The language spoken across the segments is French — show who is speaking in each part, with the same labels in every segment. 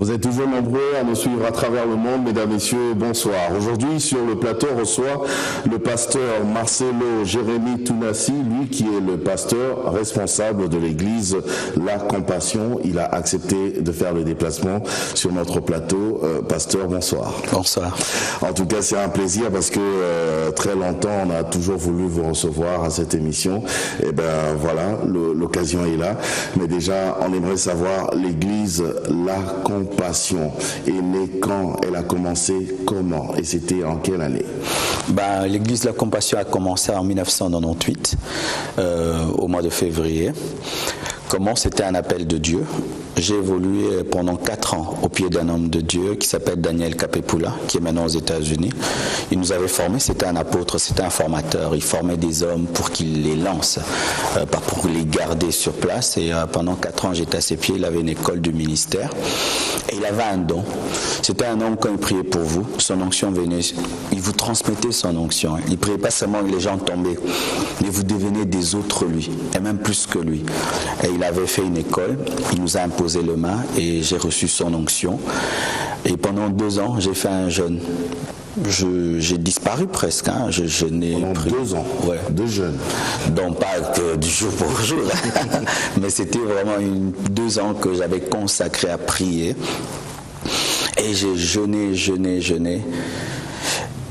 Speaker 1: Vous êtes toujours nombreux à nous suivre à travers le monde, mesdames, messieurs, bonsoir. Aujourd'hui, sur le plateau, on reçoit le pasteur Marcelo Jérémy Tounassi, lui qui est le pasteur responsable de l'église La Compassion. Il a accepté de faire le déplacement sur notre plateau. Pasteur, bonsoir.
Speaker 2: Bonsoir.
Speaker 1: En tout cas, c'est un plaisir parce que très longtemps, on a toujours voulu vous recevoir à cette émission. Et ben voilà, l'occasion est là. Mais déjà, on aimerait savoir l'église La Compassion est née quand? Elle a commencé comment? Et c'était en quelle année?
Speaker 2: L'église La Compassion a commencé en 1998, au mois de février. Comment? C'était un appel de Dieu. J'ai évolué pendant 4 ans au pied d'un homme de Dieu qui s'appelle Daniel Capepula, qui est maintenant aux États-Unis. Il nous avait formés, c'était un apôtre, c'était un formateur. Il formait des hommes pour qu'ils les lancent, pas pour les garder sur place. Et pendant 4 ans, j'étais à ses pieds. Il avait une école du ministère et il avait un don. C'était un homme, quand il priait pour vous, son onction venait, il vous transmettait son onction. Il ne priait pas seulement que les gens tombaient, mais vous devenez des autres lui, et même plus que lui. Et il avait fait une école, il nous a imposé les mains et j'ai reçu son onction. Et pendant 2 ans, j'ai fait un jeûne. J'ai disparu presque. Je n'ai
Speaker 1: pris 2 ans,
Speaker 2: ouais.
Speaker 1: De jeûne.
Speaker 2: Donc pas que du jour pour jour, mais c'était vraiment 2 ans que j'avais consacré à prier. Et j'ai jeûné.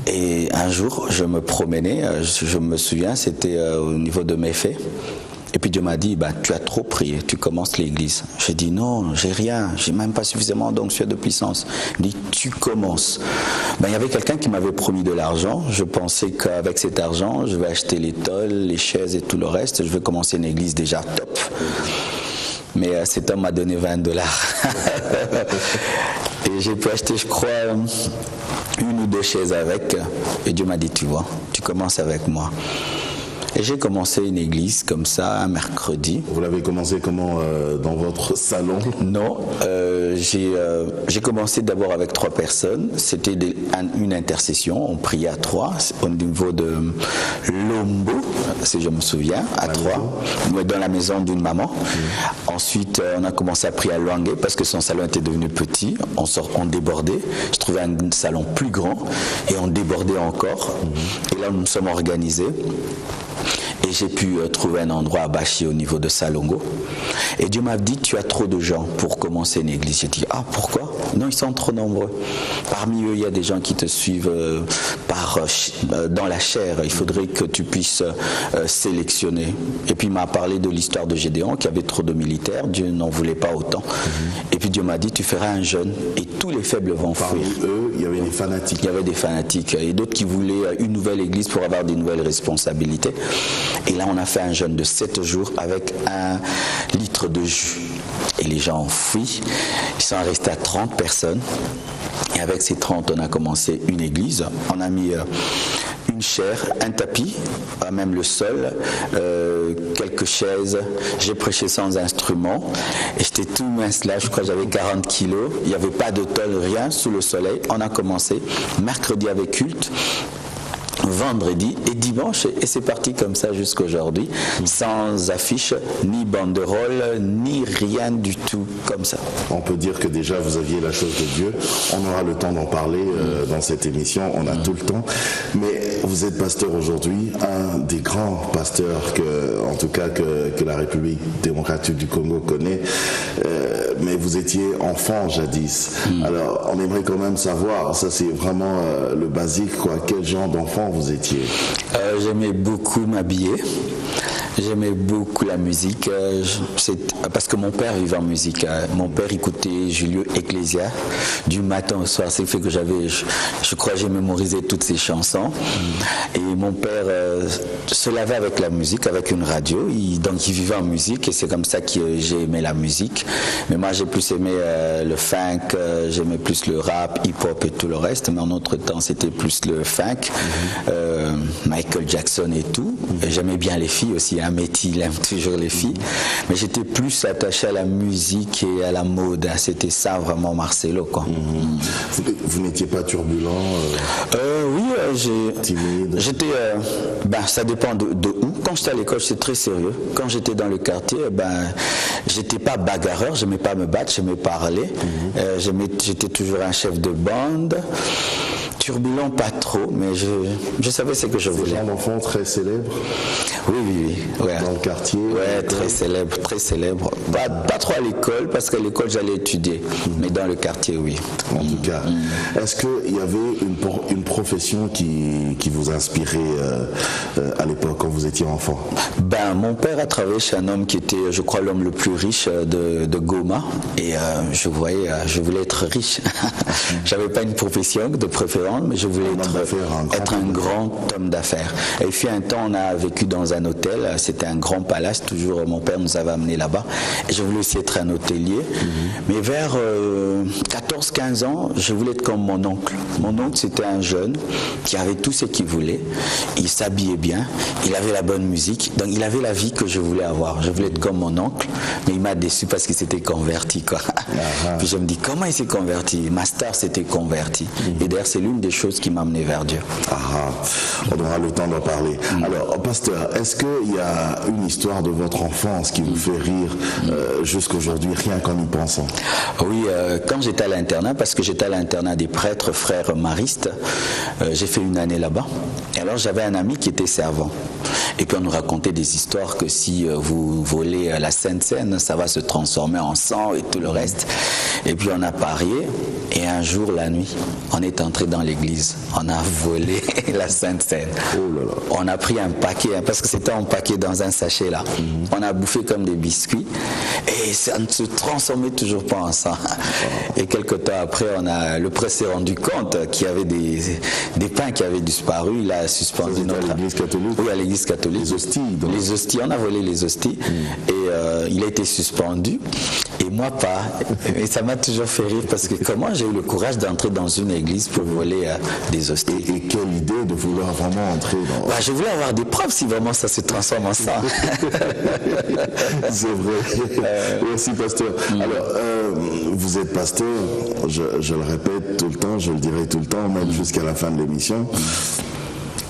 Speaker 2: Et un jour, je me promenais, je me souviens, c'était au niveau de Méfait. Et puis Dieu m'a dit, tu as trop prié, tu commences l'église. J'ai dit non, j'ai rien, j'ai même pas suffisamment d'onction de puissance. Il dit, tu commences. Il y avait quelqu'un qui m'avait promis de l'argent. Je pensais qu'avec cet argent, je vais acheter les tôles, les chaises et tout le reste. Je vais commencer une église déjà top. Mais cet homme m'a donné $20. Et j'ai pu acheter, je crois, 1 ou 2 chaises avec. Et Dieu m'a dit, tu vois, tu commences avec moi. Et j'ai commencé une église comme ça, un mercredi.
Speaker 1: Vous l'avez commencé comment? Dans votre salon?
Speaker 2: Non, j'ai commencé d'abord avec 3 personnes. C'était une intercession, on priait à 3 au niveau de Lombo, si je me souviens, à 3, dans la maison d'une maman. Ensuite, on a commencé à prier à Luangue parce que son salon était devenu petit. On débordait. Je trouvais un salon plus grand et on débordait encore. Et là, nous nous sommes organisés. Et j'ai pu trouver un endroit à Bachi au niveau de Salongo. Et Dieu m'a dit, tu as trop de gens pour commencer une église. J'ai dit, pourquoi? Non, ils sont trop nombreux. Parmi eux, il y a des gens qui te suivent dans la chair. Il faudrait que tu puisses sélectionner. Et puis il m'a parlé de l'histoire de Gédéon, qui avait trop de militaires. Dieu n'en voulait pas autant. Et puis Dieu m'a dit, tu feras un jeûne et tous les faibles vont fuir.
Speaker 1: Parmi eux, il y avait des fanatiques.
Speaker 2: Il y avait des fanatiques et d'autres qui voulaient une nouvelle église pour avoir des nouvelles responsabilités. Et là, on a fait un jeûne de 7 jours avec 1 litre de jus. Et les gens ont fui. Ils sont restés à 30 personnes. Et avec ces 30, on a commencé une église. On a mis une chaire, un tapis, même le sol, quelques chaises. J'ai prêché sans instrument. Et j'étais tout mince là, je crois que j'avais 40 kilos. Il n'y avait pas de tôle, rien, sous le soleil. On a commencé. Mercredi avec culte. Vendredi et dimanche, et c'est parti comme ça jusqu'aujourd'hui, sans affiche, ni banderole, ni rien du tout comme ça.
Speaker 1: On peut dire que déjà vous aviez la chose de Dieu. On aura le temps d'en parler dans cette émission, on a tout le temps. Mais vous êtes pasteur aujourd'hui, un des grands pasteurs que la République démocratique du Congo connaît. Mais vous étiez enfant jadis. Alors on aimerait quand même savoir, ça c'est vraiment le basique, quel genre d'enfant vous étiez?
Speaker 2: J'aimais beaucoup m'habiller. J'aimais beaucoup la musique, parce que mon père vivait en musique. Mon père écoutait Julio Ecclesia du matin au soir. C'est le fait que je crois que j'ai mémorisé toutes ses chansons. Et mon père se lavait avec la musique, avec une radio. Donc il vivait en musique et c'est comme ça que j'ai aimé la musique. Mais moi j'ai plus aimé le funk, j'aimais plus le rap, hip-hop et tout le reste. Mais en notre temps c'était plus le funk, Michael Jackson et tout. Et j'aimais bien les filles aussi. Améti, il aime toujours les filles. Mais j'étais plus attaché à la musique et à la mode. C'était ça vraiment Marcelo, quoi.
Speaker 1: Vous n'étiez pas turbulent
Speaker 2: Oui,
Speaker 1: timide?
Speaker 2: J'étais... ça dépend de où. Quand j'étais à l'école, j'étais très sérieux. Quand j'étais dans le quartier, j'étais pas bagarreur, j'aimais pas me battre, j'aimais parler. J'étais toujours un chef de bande. Turbulent, pas trop, mais je savais ce que je voulais.
Speaker 1: C'est un enfant très célèbre?
Speaker 2: Oui. Ouais.
Speaker 1: Dans le quartier?
Speaker 2: Ouais, très célèbre, très célèbre. Pas trop à l'école, parce qu'à l'école j'allais étudier, mais dans le quartier, oui.
Speaker 1: En tout cas, est-ce qu'il y avait une profession qui vous inspirait à l'époque, quand vous étiez enfant?
Speaker 2: Mon père a travaillé chez un homme qui était, je crois, l'homme le plus riche de Goma, et je voulais être riche. J'avais pas une profession de préférence, mais je voulais être un grand homme d'affaires. Et puis un temps, on a vécu dans un hôtel, c'était un grand palace, toujours mon père nous avait amenés là-bas, et je voulais aussi être un hôtelier. Mais vers 14-15 ans, je voulais être comme mon oncle. Mon oncle, c'était un jeune qui avait tout ce qu'il voulait, il s'habillait bien, il avait la bonne musique, donc il avait la vie que je voulais avoir. Je voulais être comme mon oncle, mais il m'a déçu parce qu'il s'était converti, quoi. Puis je me dis, comment il s'est converti? Ma star s'était convertie. Et d'ailleurs, c'est l'une des choses qui m'a amené vers Dieu.
Speaker 1: On aura le temps d'en parler. Alors, pasteur, est-ce qu'il y a une histoire de votre enfance qui vous fait rire jusqu'aujourd'hui, rien qu'en y pensant?
Speaker 2: Oui, quand j'étais à l'internat, parce que j'étais à l'internat des prêtres frères maristes, j'ai fait une année là-bas. Et alors, j'avais un ami qui était servant. Et puis on nous racontait des histoires que si vous volez la Sainte Seine, ça va se transformer en sang et tout le reste. Et puis on a parié, et un jour, la nuit, on est entré dans l'église. On a volé la Sainte Seine. On a pris un paquet, parce que c'était empaqué dans un sachet là. On a bouffé comme des biscuits, et ça ne se transformait toujours pas en sang. Et quelques temps après, le prêtre s'est rendu compte qu'il y avait des pains qui avaient disparu. Il a suspendu
Speaker 1: notre... à l'église catholique?
Speaker 2: Oui, à l'église catholique.
Speaker 1: Les hosties. Donc.
Speaker 2: Les hosties, on a volé les hosties. Et il a été suspendu. Et moi pas. Et ça m'a toujours fait rire, parce que comment j'ai eu le courage d'entrer dans une église pour voler des hosties.
Speaker 1: Et quelle idée de vouloir vraiment entrer dans...
Speaker 2: Je voulais avoir des preuves si vraiment ça se transforme en sang.
Speaker 1: C'est vrai. Merci, pasteur. Alors, vous êtes pasteur, je le répète tout le temps, je le dirai tout le temps, même jusqu'à la fin de l'émission.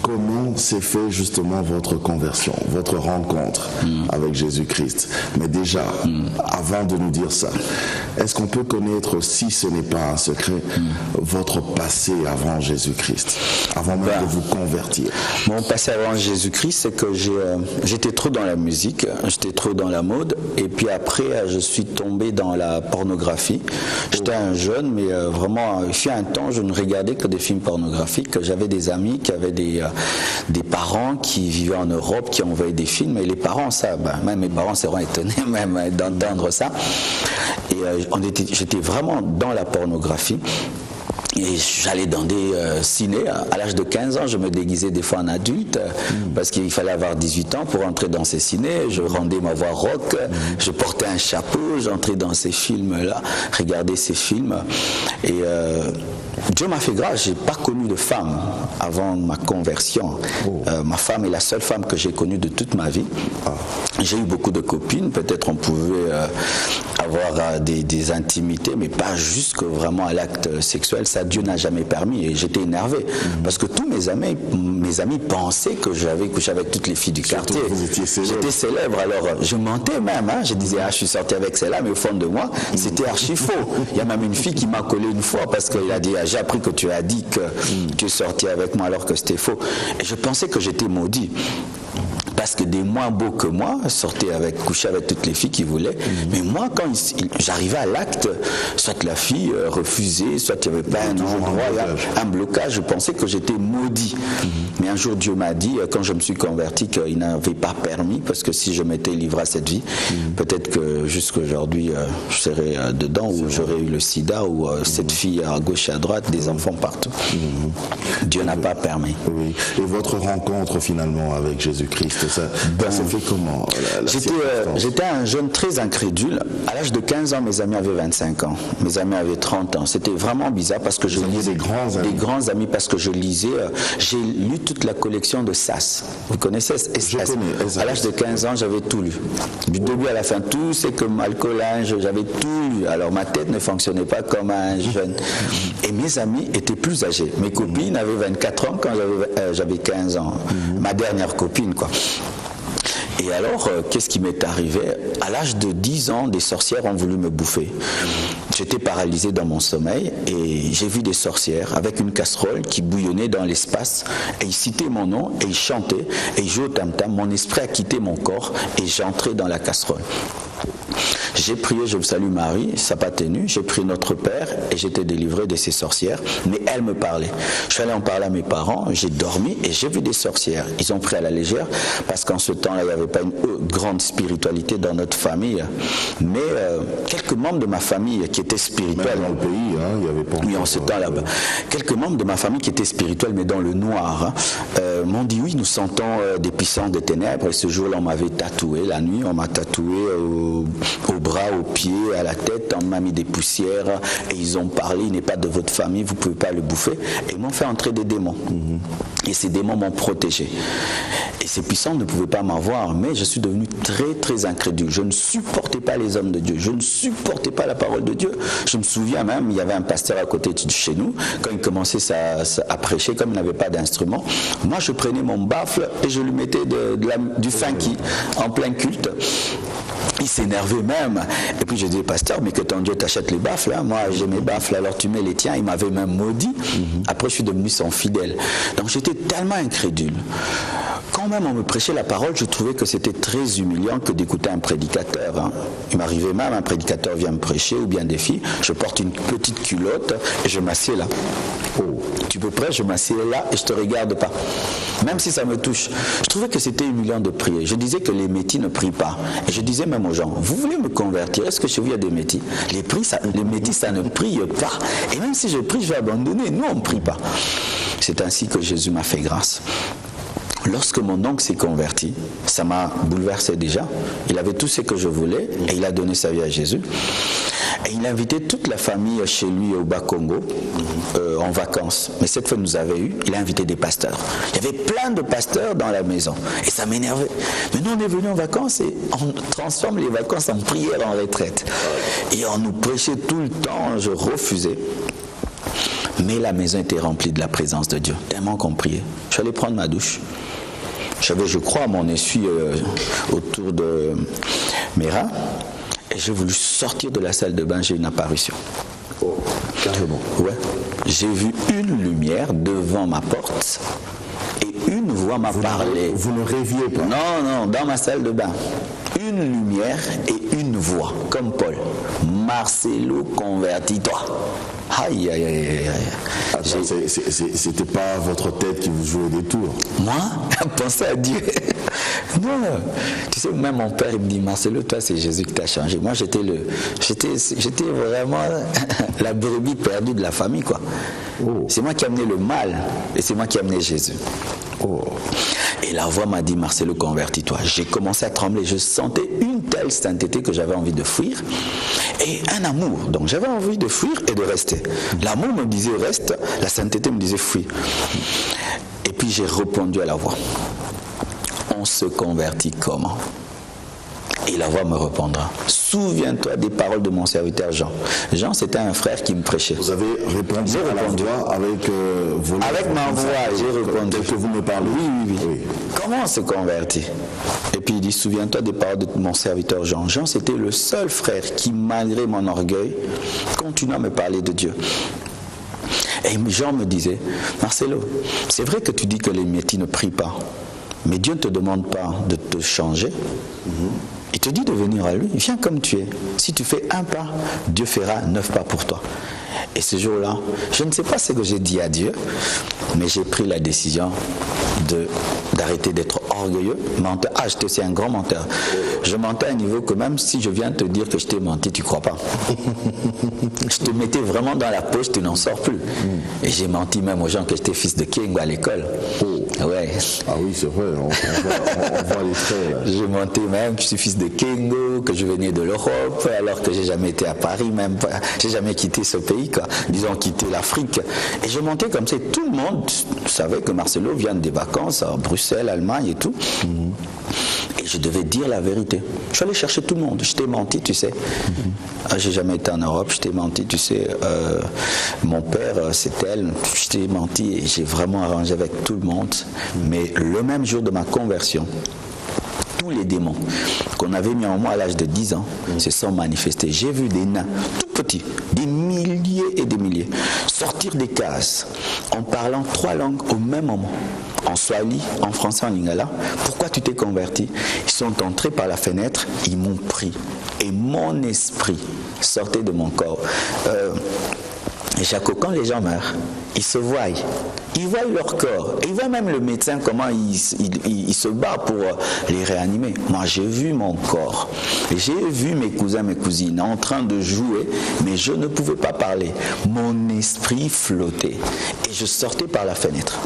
Speaker 1: Comment s'est fait justement votre conversion, votre rencontre avec Jésus-Christ? Mais déjà, avant de nous dire ça, est-ce qu'on peut connaître, si ce n'est pas un secret, votre passé avant Jésus-Christ, avant même de vous convertir?
Speaker 2: Mon passé avant Jésus-Christ, c'est que j'étais trop dans la musique, j'étais trop dans la mode, et puis après, je suis tombé dans la pornographie. J'étais un jeune, mais vraiment, il y a un temps, je ne regardais que des films pornographiques. J'avais des amis qui avaient des parents qui vivaient en Europe, qui envoyaient des films, et les parents, même mes parents seront étonnés même d'entendre ça. Et j'étais vraiment dans la pornographie. Et j'allais dans des cinés. À l'âge de 15 ans, je me déguisais des fois en adulte, parce qu'il fallait avoir 18 ans pour entrer dans ces cinés. Je rendais ma voix rock, je portais un chapeau, j'entrais dans ces films-là, regardais ces films. Et Dieu m'a fait grâce, j'ai pas connu de femme avant ma conversion. Ma femme est la seule femme que j'ai connue de toute ma vie. J'ai eu beaucoup de copines, peut-être on pouvait avoir des intimités, mais pas jusque vraiment à l'acte sexuel. Ça, Dieu n'a jamais permis, et j'étais énervé parce que tous mes amis pensaient que j'avais couché avec toutes les filles du quartier. J'étais célèbre, alors je mentais même, je disais je suis sorti avec celle-là, mais au fond de moi c'était archi faux. Il y a même une fille qui m'a collé une fois parce qu'elle a dit j'ai appris que tu as dit que tu es sorti avec moi alors que c'était faux, et je pensais que j'étais maudit. Parce que des moins beaux que moi couchaient avec toutes les filles qui voulaient. Mais moi, quand j'arrivais à l'acte, soit la fille refusait, soit il n'y avait pas un endroit, un blocage. Je pensais que j'étais maudit. Mais un jour, Dieu m'a dit, quand je me suis converti, qu'il n'avait pas permis, parce que si je m'étais livré à cette vie, peut-être que jusqu'aujourd'hui, je serais dedans, ou j'aurais eu le sida, ou cette fille à gauche et à droite, des enfants partout. Dieu n'a pas permis.
Speaker 1: Oui. Et votre rencontre finalement avec Jésus-Christ, ça s'est fait comment
Speaker 2: J'étais un jeune très incrédule. À l'âge de 15 ans, mes amis avaient 25 ans. Mes amis avaient 30 ans. C'était vraiment bizarre parce que je lisais des grands amis parce que je lisais. J'ai lu toute la collection de Sass. Vous connaissez
Speaker 1: Je connais.
Speaker 2: À l'âge de 15 ans, j'avais tout lu. Du début à la fin, tout c'est comme alcoolin, j'avais tout lu. Alors ma tête ne fonctionnait pas comme un jeune. Et mes amis étaient plus âgés. Mes copines avaient 24 ans quand j'avais 15 ans. Ma dernière copine, quoi. Et alors, qu'est-ce qui m'est arrivé? À l'âge de 10 ans, des sorcières ont voulu me bouffer. J'étais paralysé dans mon sommeil et j'ai vu des sorcières avec une casserole qui bouillonnait dans l'espace et ils citaient mon nom et ils chantaient et ils jouaient au tam-tam. Mon esprit a quitté mon corps et j'entrais dans la casserole. J'ai prié, je vous salue Marie, ça n'a pas tenu, j'ai prié notre Père et j'étais délivré de ces sorcières, mais elles me parlaient. Je suis allé en parler à mes parents, j'ai dormi et j'ai vu des sorcières. Ils ont pris à la légère parce qu'en ce temps-là, il n'y avait pas une grande spiritualité dans notre famille, mais quelques membres de ma famille qui étaient spirituels.
Speaker 1: Même dans le pays, il n'y avait pas...
Speaker 2: Oui, en ce temps-là, quelques membres de ma famille qui étaient spirituels, mais dans le noir, m'ont dit oui, nous sentons des puissances des ténèbres. Et ce jour-là, on m'avait tatoué, la nuit, on m'a tatoué au bras, aux pieds, à la tête, on m'a mis des poussières et ils ont parlé, il n'est pas de votre famille, vous ne pouvez pas le bouffer. Et ils m'ont fait entrer des démons. Et ces démons m'ont protégé. Et ces puissants ne pouvaient pas m'avoir, mais je suis devenu très très incrédule. Je ne supportais pas les hommes de Dieu, je ne supportais pas la parole de Dieu. Je me souviens même, il y avait un pasteur à côté de chez nous, quand il commençait à prêcher, comme il n'avait pas d'instrument, moi je prenais mon baffle et je lui mettais du funky en plein culte. Il s'énervait même. Et puis je disais, pasteur, mais que ton Dieu t'achète les baffles. Hein. Moi, j'ai mes baffles, alors tu mets les tiens. Il m'avait même maudit. Après, je suis devenu son fidèle. Donc, j'étais tellement incrédule. Quand même on me prêchait la parole, je trouvais que c'était très humiliant que d'écouter un prédicateur. Hein. Il m'arrivait même, un prédicateur vient me prêcher, ou bien des filles, je porte une petite culotte et je m'assieds là. Oh, tu peux prêcher, je m'assieds là et je te regarde pas. Même si ça me touche. Je trouvais que c'était humiliant de prier. Je disais que les métis ne prient pas. Et je disais même aux gens, vous voulez me convertir? Est-ce que chez vous il y a des métis? Les métis, ça ne prie pas. Et même si je prie, je vais abandonner. Nous, on ne prie pas. C'est ainsi que Jésus m'a fait grâce. Lorsque mon oncle s'est converti, ça m'a bouleversé déjà. Il avait tout ce que je voulais et il a donné sa vie à Jésus. Et il a invité toute la famille chez lui au Bas-Congo en vacances. Mais cette fois, il a invité des pasteurs. Il y avait plein de pasteurs dans la maison. Et ça m'énervait. Mais nous, on est venus en vacances et on transforme les vacances en prière en retraite. Et on nous prêchait tout le temps. Je refusais. Mais la maison était remplie de la présence de Dieu. Tellement qu'on priait. Je suis allé prendre ma douche. J'avais, je crois, mon essuie autour de mes reins. Et j'ai voulu sortir de la salle de bain, j'ai une apparition.
Speaker 1: Oh, carrément.
Speaker 2: Ouais. J'ai vu une lumière devant ma porte et une voix m'a parlé.
Speaker 1: Vous ne rêviez pas?
Speaker 2: Non, dans ma salle de bain. Une lumière et une voix, comme Paul. Marcelo, convertis-toi. Aïe, aïe, aïe, aïe.
Speaker 1: Attends, c'était pas votre tête qui vous jouait des tours?
Speaker 2: Moi, pensez à Dieu. Non, tu sais, même mon père, il me dit, Marcelo, toi, c'est Jésus qui t'a changé. Moi, j'étais vraiment la brebis perdue de la famille, quoi. Oh. C'est moi qui ai amené le mal et c'est moi qui ai amené Jésus. Oh. Et la voix m'a dit, Marcelo, convertis-toi. J'ai commencé à trembler. Je sentais une telle sainteté que j'avais envie de fuir. Et un amour. Donc j'avais envie de fuir et de rester. L'amour me disait reste, la sainteté me disait fuis. Et puis j'ai répondu à la voix. On se convertit comment? Et la voix me répondra. Souviens-toi des paroles de mon serviteur Jean. Jean, c'était un frère qui me prêchait.
Speaker 1: Vous avez répondu à la voix avec
Speaker 2: avec ma voix, j'ai répondu.
Speaker 1: Tel que vous me parlez.
Speaker 2: Oui. Comment on se convertit? Et puis il dit, souviens-toi des paroles de mon serviteur Jean. Jean, c'était le seul frère qui, malgré mon orgueil, continue à me parler de Dieu. Et Jean me disait, Marcelo, c'est vrai que tu dis que les métis ne prient pas, mais Dieu ne te demande pas de te changer. Il te dit de venir à lui, viens comme tu es. Si tu fais un pas, Dieu fera 9 pas pour toi. Et ce jour-là, je ne sais pas ce que j'ai dit à Dieu, mais j'ai pris la décision d'arrêter d'être orgueilleux, menteur. Ah, j'étais aussi un grand menteur. Je mentais à un niveau que même si je viens te dire que je t'ai menti, tu crois pas. Je te mettais vraiment dans la poche, tu n'en sors plus. Et j'ai menti même aux gens que j'étais fils de Kengo à l'école. Ouais.
Speaker 1: Ah oui, c'est vrai, on voit les traits là.
Speaker 2: Je mentais même que je suis fils de Kengo, que je venais de l'Europe, alors que j'ai jamais été à Paris, même pas, j'ai jamais quitté ce pays, quoi. Disons quitté l'Afrique. Et je mentais comme ça. Tout le monde savait que Marcelo vient des vacances à Bruxelles, Allemagne et tout. Et je devais dire la vérité. Je suis allé chercher tout le monde. Je t'ai menti, tu sais. J'ai jamais été en Europe, je t'ai menti, tu sais. Mon père, c'est elle. Je t'ai menti et j'ai vraiment arrangé avec tout le monde. Mais le même jour de ma conversion, tous les démons qu'on avait mis en moi à l'âge de 10 ans se sont manifestés. J'ai vu des nains, tout petits, des milliers et des milliers, sortir des cases en parlant 3 langues au même moment. En swahili, en français, en lingala. Pourquoi tu t'es converti? Ils sont entrés par la fenêtre, ils m'ont pris. Et mon esprit sortait de mon corps. Jaco, quand les gens meurent, ils se voient. Ils voient leur corps. Ils voient même le médecin, comment il se bat pour les réanimer. Moi, j'ai vu mon corps. J'ai vu mes cousins, mes cousines en train de jouer, mais je ne pouvais pas parler. Mon esprit flottait. Et je sortais par la fenêtre.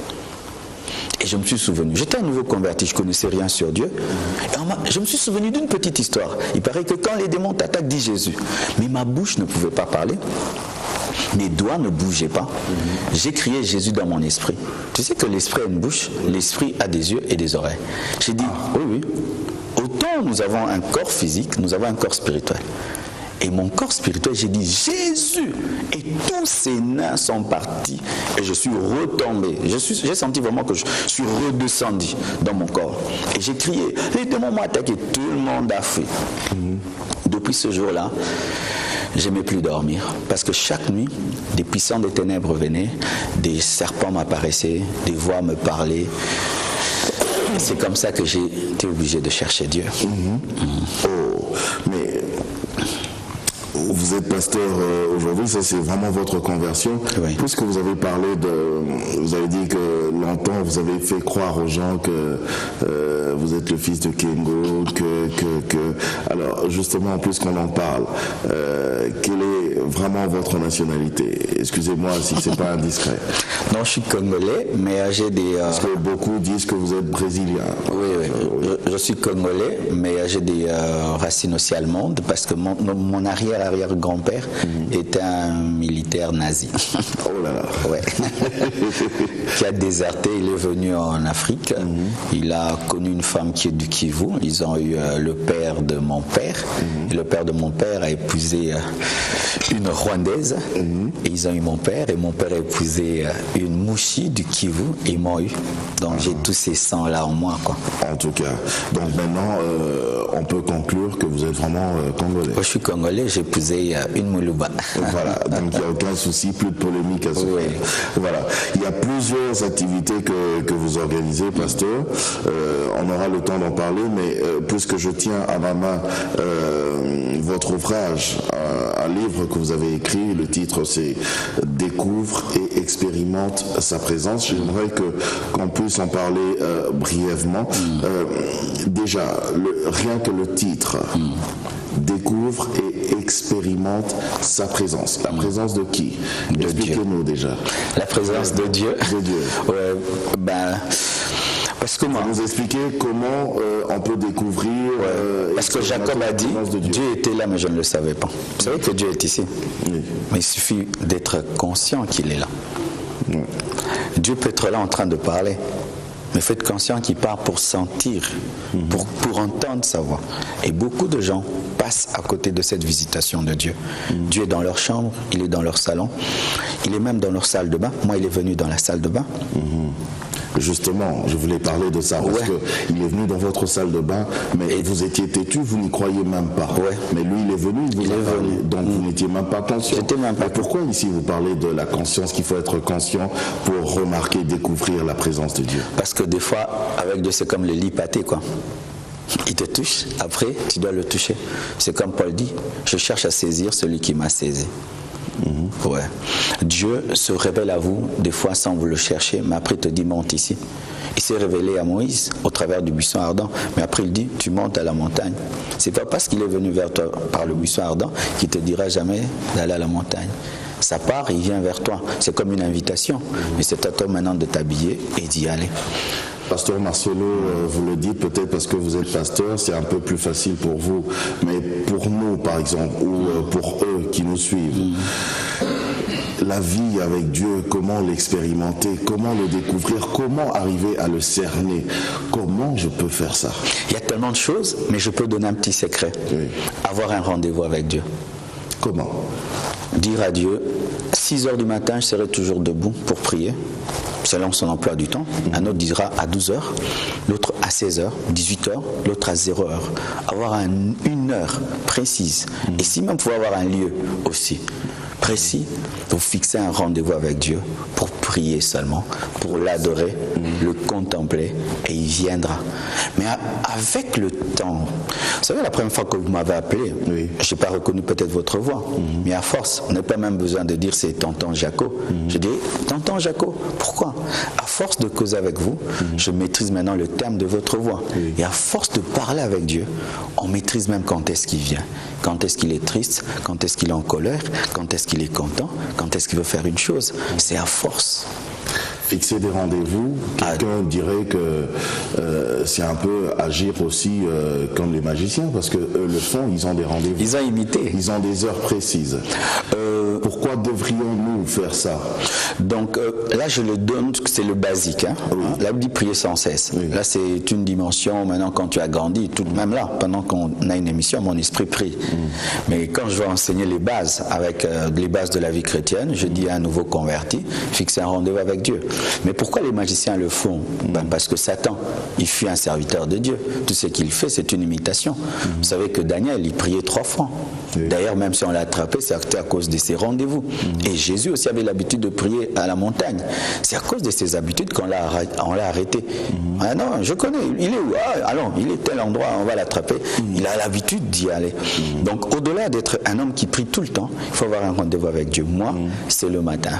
Speaker 2: Et je me suis souvenu, j'étais à nouveau converti, je ne connaissais rien sur Dieu. Et je me suis souvenu d'une petite histoire. Il paraît que quand les démons t'attaquent, dit Jésus. Mais ma bouche ne pouvait pas parler. Mes doigts ne bougeaient pas. J'ai crié Jésus dans mon esprit. Tu sais que l'esprit a une bouche, l'esprit a des yeux et des oreilles. J'ai dit, oui. Autant nous avons un corps physique, nous avons un corps spirituel. Et mon corps spirituel, j'ai dit Jésus. Et tous ces nains sont partis. Et je suis retombé. J'ai senti vraiment que je suis redescendu dans mon corps. Et j'ai crié. Les démons m'ont attaqué. Tout le monde a fui. Depuis ce jour-là, je n'aimais plus dormir. Parce que chaque nuit, des puissants des ténèbres venaient, des serpents m'apparaissaient, des voix me parlaient. C'est comme ça que j'ai été obligé de chercher Dieu.
Speaker 1: Oh, mais vous êtes pasteur aujourd'hui, ça c'est vraiment votre conversion.
Speaker 2: Oui.
Speaker 1: Puisque vous avez parlé vous avez dit que longtemps vous avez fait croire aux gens que vous êtes le fils de Kengo, alors justement, puisqu'on en parle, quelle est vraiment votre nationalité? Excusez-moi si c'est pas indiscret.
Speaker 2: Non, je suis congolais, mais j'ai des...
Speaker 1: Parce que beaucoup disent que vous êtes brésilien.
Speaker 2: Oui. Je suis congolais, mais j'ai des racines aussi allemandes, parce que mon arrière-grand-père était un militaire nazi.
Speaker 1: Oh là là.
Speaker 2: Ouais. Qui a déserté, il est venu en Afrique. Il a connu une femme qui est du Kivu. Ils ont eu le père de mon père. Et le père de mon père a épousé une Rwandaise. Et ils ont eu mon père. Et mon père a épousé une Mouchi du Kivu. Et ils m'ont eu. Donc j'ai tous ces sangs-là en moi, quoi.
Speaker 1: En tout cas. Donc maintenant, on peut conclure que vous êtes vraiment congolais.
Speaker 2: Moi, je suis congolais, j'ai épousé une Moulouba.
Speaker 1: Voilà, donc il n'y a aucun souci, plus de polémique à ce moment. Voilà. Il y a plusieurs activités que vous organisez, pasteur. On aura le temps d'en parler, mais puisque je tiens à ma main votre ouvrage, un livre que vous avez écrit, le titre c'est « Découvre et expérimente sa présence ». J'aimerais qu'on puisse en parler brièvement. Déjà, rien que le titre, découvre et expérimente sa présence. La présence de qui? Expliquez-nous déjà.
Speaker 2: La présence de Dieu.
Speaker 1: De Dieu.
Speaker 2: Ouais, parce que moi,
Speaker 1: vous expliquez comment on peut découvrir.
Speaker 2: Parce que Jacob a dit, Dieu était là, mais je ne le savais pas. Vous savez que Dieu est ici. Oui. Mais il suffit d'être conscient qu'il est là. Oui. Dieu peut être là en train de parler. Mais faites conscient qu'il part pour sentir, pour entendre sa voix. Et beaucoup de gens passent à côté de cette visitation de Dieu. Dieu est dans leur chambre, il est dans leur salon, il est même dans leur salle de bain. Moi, il est venu dans la salle de bain.
Speaker 1: Justement, je voulais parler de ça, parce qu'il est venu dans votre salle de bain, mais vous étiez têtu, vous n'y croyez même pas. Mais lui, il est venu, il vous a parlé, donc vous n'étiez même pas conscient. Mais pourquoi ici vous parlez de la conscience, qu'il faut être conscient pour remarquer, découvrir la présence de Dieu?
Speaker 2: Parce que des fois, avec Dieu, c'est comme le lit pâté, quoi. Il te touche, après, tu dois le toucher. C'est comme Paul dit, je cherche à saisir celui qui m'a saisi. Ouais. Dieu se révèle à vous des fois sans vous le chercher, mais après il te dit monte ici. Il s'est révélé à Moïse au travers du buisson ardent, mais après il dit tu montes à la montagne. C'est pas parce qu'il est venu vers toi par le buisson ardent qu'il te dira jamais d'aller à la montagne. Ça part, il vient vers toi. C'est comme une invitation, mais c'est à toi maintenant de t'habiller et d'y aller.
Speaker 1: Pasteur Marcelo, vous le dites peut-être parce que vous êtes pasteur, c'est un peu plus facile pour vous, mais pour nous par exemple, ou pour eux qui nous suivent, la vie avec Dieu, comment l'expérimenter, comment le découvrir, comment arriver à le cerner, comment je peux faire ça?
Speaker 2: Il y a tellement de choses, mais je peux donner un petit secret.
Speaker 1: Oui.
Speaker 2: Avoir un rendez-vous avec Dieu.
Speaker 1: Comment?
Speaker 2: Dire à Dieu, 6 heures du matin, je serai toujours debout pour prier, selon son emploi du temps. Un autre dira à 12 heures, l'autre à 16 heures, 18 heures, l'autre à 0 heure. Avoir une heure précise. Et si même vous pouvez avoir un lieu aussi précis, vous fixez un rendez-vous avec Dieu pour prier seulement, pour l'adorer, le contempler, et il viendra. Mais avec le temps, vous savez, la première fois que vous m'avez appelé,
Speaker 1: oui.
Speaker 2: je n'ai pas reconnu peut-être votre voix, mais à force, on n'a pas même besoin de dire c'est tonton Jaco. Je dis tonton Jaco, pourquoi? À force de causer avec vous, je maîtrise maintenant le thème de votre voix. Oui. Et à force de parler avec Dieu, on maîtrise même quand est-ce qu'il vient, quand est-ce qu'il est triste, quand est-ce qu'il est en colère, quand est-ce qu'il est content, quand est-ce qu'il veut faire une chose. C'est à force.
Speaker 1: Fixer des rendez-vous, quelqu'un dirait que c'est un peu agir aussi comme les magiciens, parce que eux le font, ils ont des rendez-vous.
Speaker 2: Ils ont imité.
Speaker 1: Ils ont des heures précises. Pourquoi devrions-nous faire ça?
Speaker 2: Donc là, je le donne, c'est le basique. Hein? Oui. Là, on dit prier sans cesse. Oui. Là, c'est une dimension, maintenant, quand tu as grandi, tout de même là, pendant qu'on a une émission, mon esprit prie. Mais quand je vais enseigner les bases, avec les bases de la vie chrétienne, je dis à un nouveau converti, fixer un rendez-vous avec Dieu. Mais pourquoi les magiciens le font? Parce que Satan, il fut un serviteur de Dieu. Tout ce qu'il fait, c'est une imitation. Vous savez que Daniel, il priait 3 fois. Oui. D'ailleurs, même si on l'a attrapé, c'est à cause de ses rendez-vous. Et Jésus aussi avait l'habitude de prier à la montagne. C'est à cause de ses habitudes qu'on l'a arrêté. Ah non, je connais, il est où? Ah, allons, il est tel endroit, on va l'attraper. Il a l'habitude d'y aller. Donc, au-delà d'être un homme qui prie tout le temps, il faut avoir un rendez-vous avec Dieu. Moi, c'est le matin.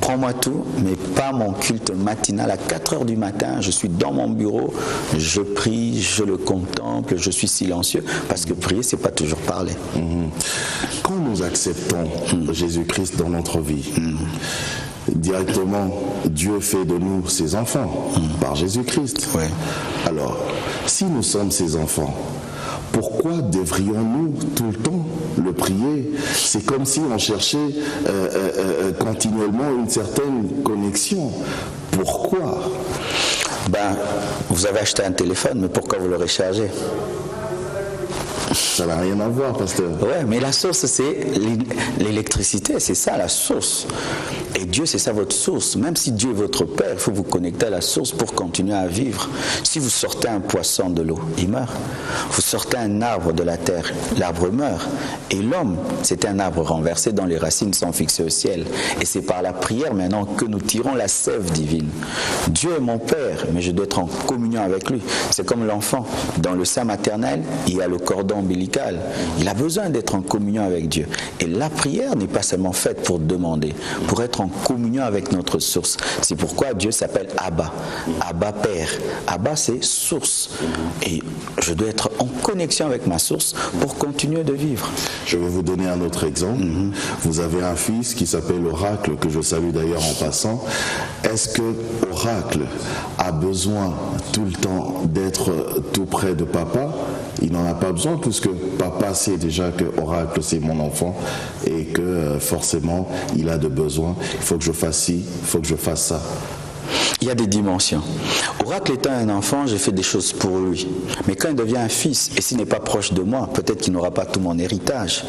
Speaker 2: Prends-moi tout, mais pas mon culte matinal à 4 heures du matin. Je suis dans mon bureau, je prie, je le contemple, je suis silencieux, parce que prier, c'est pas toujours parler.
Speaker 1: Quand nous acceptons Jésus-Christ dans notre vie, directement, Dieu fait de nous ses enfants par Jésus-Christ.
Speaker 2: Oui.
Speaker 1: Alors, si nous sommes ses enfants, pourquoi devrions-nous tout le temps le prier? C'est comme si on cherchait continuellement une certaine connexion. Pourquoi?
Speaker 2: Vous avez acheté un téléphone, mais pourquoi vous le rechargez?
Speaker 1: Ça n'a rien à voir, pasteur.
Speaker 2: Ouais, mais la source, c'est l'électricité, c'est ça la source. Et Dieu, c'est ça votre source. Même si Dieu est votre Père, il faut vous connecter à la source pour continuer à vivre. Si vous sortez un poisson de l'eau, il meurt. Vous sortez un arbre de la terre, l'arbre meurt. Et l'homme, c'est un arbre renversé dont les racines sont fixées au ciel. Et c'est par la prière maintenant que nous tirons la sève divine. Dieu est mon Père, mais je dois être en communion avec lui. C'est comme l'enfant. Dans le sein maternel, il y a le cordon ombilical. Il a besoin d'être en communion avec Dieu. Et la prière n'est pas seulement faite pour demander, pour être en communion avec notre source. C'est pourquoi Dieu s'appelle Abba. Abba Père. Abba, c'est source. Et je dois être en connexion avec ma source pour continuer de vivre.
Speaker 1: Je vais vous donner un autre exemple. Vous avez un fils qui s'appelle Oracle, que je salue d'ailleurs en passant. Est-ce que Oracle a besoin tout le temps d'être tout près de papa? Il n'en a pas besoin puisque papa sait déjà que Oracle c'est mon enfant et que forcément il a de besoins. Il faut que je fasse ci, il faut que je fasse ça.
Speaker 2: Il y a des dimensions. Oracle étant un enfant, j'ai fait des choses pour lui. Mais quand il devient un fils, et s'il n'est pas proche de moi, peut-être qu'il n'aura pas tout mon héritage.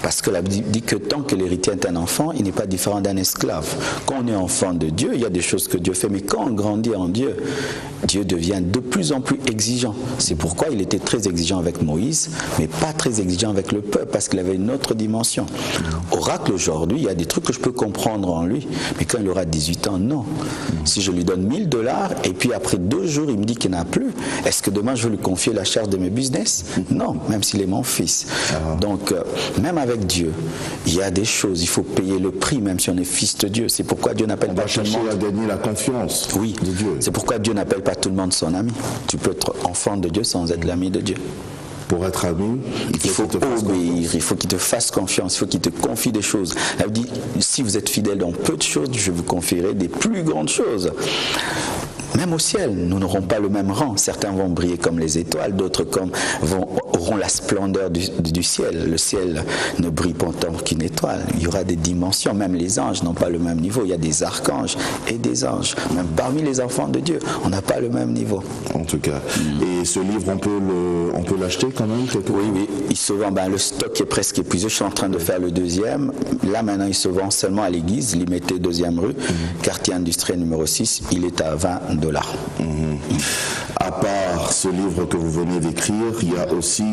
Speaker 2: Parce que la Bible dit que tant que l'héritier est un enfant, il n'est pas différent d'un esclave. Quand on est enfant de Dieu, il y a des choses que Dieu fait. Mais quand on grandit en Dieu, Dieu devient de plus en plus exigeant. C'est pourquoi il était très exigeant avec Moïse, mais pas très exigeant avec le peuple, parce qu'il avait une autre dimension. Oracle, aujourd'hui, il y a des trucs que je peux comprendre en lui, mais quand il aura 18 ans, non. Si je lui donne $1000, et puis après 2 jours, il me dit qu'il n'a plus, est-ce que demain je vais lui confier la charge de mes business? Non, même s'il est mon fils. Donc, même avec avec Dieu, il y a des choses, il faut payer le prix, même si on est fils de Dieu. C'est pourquoi Dieu n'appelle pas tout le monde.
Speaker 1: À gagner la confiance
Speaker 2: de Dieu. C'est pourquoi Dieu n'appelle pas tout le monde son ami. Tu peux être enfant de Dieu sans être l'ami de Dieu.
Speaker 1: Pour être ami,
Speaker 2: il faut obéir, il faut qu'il te fasse confiance, il faut qu'il te confie des choses. Elle dit, si vous êtes fidèle dans peu de choses, je vous confierai des plus grandes choses. Même au ciel, nous n'aurons pas le même rang. Certains vont briller comme les étoiles, d'autres auront la splendeur du ciel. Le ciel ne brille pas tant qu'une étoile. Il y aura des dimensions. Même les anges n'ont pas le même niveau. Il y a des archanges et des anges. Même parmi les enfants de Dieu, on n'a pas le même niveau.
Speaker 1: En tout cas. Et ce livre, on peut l'acheter quand même
Speaker 2: Oui. Il se vend. Le stock est presque épuisé. Je suis en train de faire le deuxième. Là, maintenant, il se vend seulement à l'église, limité 2e rue, quartier industriel numéro 6. Il est à $20.
Speaker 1: À part ce livre que vous venez d'écrire, il y a aussi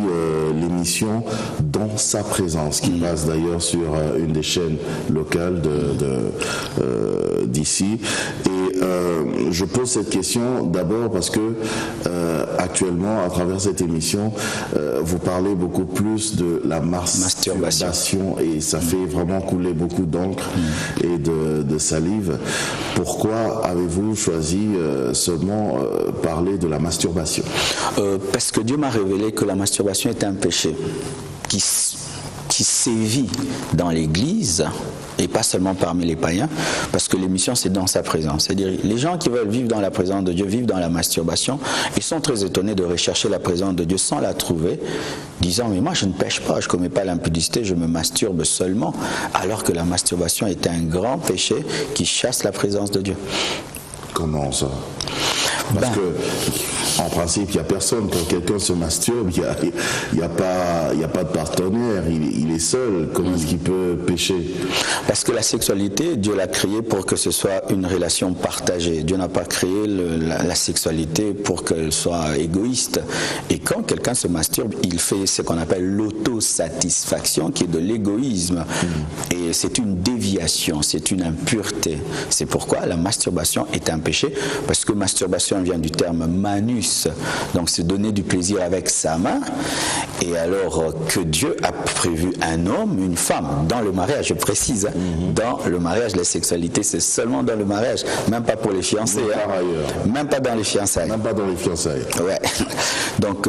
Speaker 1: l'émission Dans sa présence, qui passe d'ailleurs sur une des chaînes locales d'ici. Et je pose cette question d'abord parce que actuellement, à travers cette émission, vous parlez beaucoup plus de la masturbation et ça fait vraiment couler beaucoup d'encre et de salive. Pourquoi avez-vous choisi seulement parler de la masturbation?
Speaker 2: Parce que Dieu m'a révélé que la masturbation est un péché qui sévit dans l'Église et pas seulement parmi les païens, parce que l'émission c'est dans sa présence. C'est-à-dire les gens qui veulent vivre dans la présence de Dieu vivent dans la masturbation. Ils sont très étonnés de rechercher la présence de Dieu sans la trouver, disant mais moi je ne pêche pas, je ne commets pas l'impudicité, je me masturbe seulement, alors que la masturbation est un grand péché qui chasse la présence de Dieu.
Speaker 1: Comment ça? Parce que, en principe, il n'y a personne. Quand quelqu'un se masturbe, il n'y a pas de partenaire. Il est seul. Comment est-ce qu'il peut pécher?
Speaker 2: Parce que la sexualité, Dieu l'a créée pour que ce soit une relation partagée. Dieu n'a pas créé la sexualité pour qu'elle soit égoïste. Et quand quelqu'un se masturbe, il fait ce qu'on appelle l'autosatisfaction, qui est de l'égoïsme. Et c'est une déviation, c'est une impureté. C'est pourquoi la masturbation est un péché, parce que masturbation vient du terme manus, donc c'est donner du plaisir avec sa main. Et alors que Dieu a prévu un homme, une femme, dans le mariage, je précise, dans le mariage, la sexualité c'est seulement dans le mariage, même pas pour les fiancés, même pas dans les fiançailles.
Speaker 1: Même pas dans les fiançailles.
Speaker 2: Ouais. Donc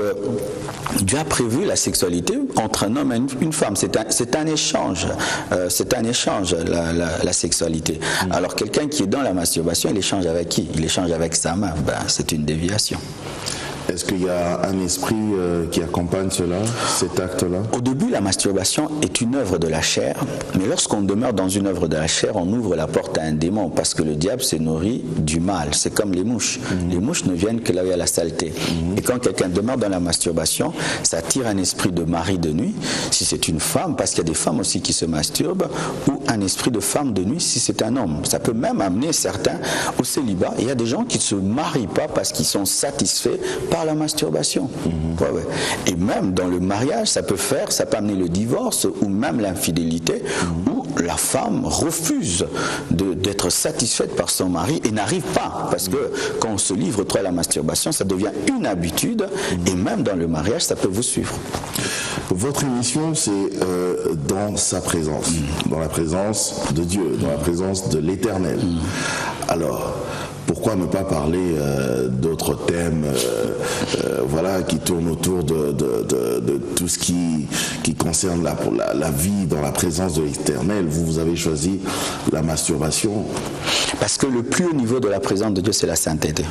Speaker 2: Dieu a prévu la sexualité entre un homme et une femme. C'est un échange. C'est un échange, la sexualité. Alors quelqu'un qui est dans la masturbation, il échange avec qui? Il échange avec sa main. C'est une déviation.
Speaker 1: Est-ce qu'il y a un esprit qui accompagne cela, cet acte-là? Au
Speaker 2: début, la masturbation est une œuvre de la chair, mais lorsqu'on demeure dans une œuvre de la chair, on ouvre la porte à un démon, parce que le diable se nourrit du mal. C'est comme les mouches. Les mouches ne viennent que là où il y a la saleté. Et quand quelqu'un demeure dans la masturbation, ça attire un esprit de mari de nuit, si c'est une femme, parce qu'il y a des femmes aussi qui se masturbent, ou un esprit de femme de nuit, si c'est un homme. Ça peut même amener certains au célibat. Il y a des gens qui ne se marient pas parce qu'ils sont satisfaits par la masturbation. Et même dans le mariage, ça peut amener le divorce ou même l'infidélité, où la femme refuse d'être satisfaite par son mari et n'arrive pas, parce que quand on se livre trop à la masturbation, ça devient une habitude, et même dans le mariage, ça peut vous suivre.
Speaker 1: Votre émission, c'est dans sa présence, dans la présence de Dieu, dans la présence de l'Éternel. Alors, pourquoi ne pas parler d'autres thèmes qui tournent autour de tout ce qui concerne la vie dans la présence de l'Éternel? Vous avez choisi la masturbation.
Speaker 2: Parce que le plus haut niveau de la présence de Dieu, c'est la sainteté.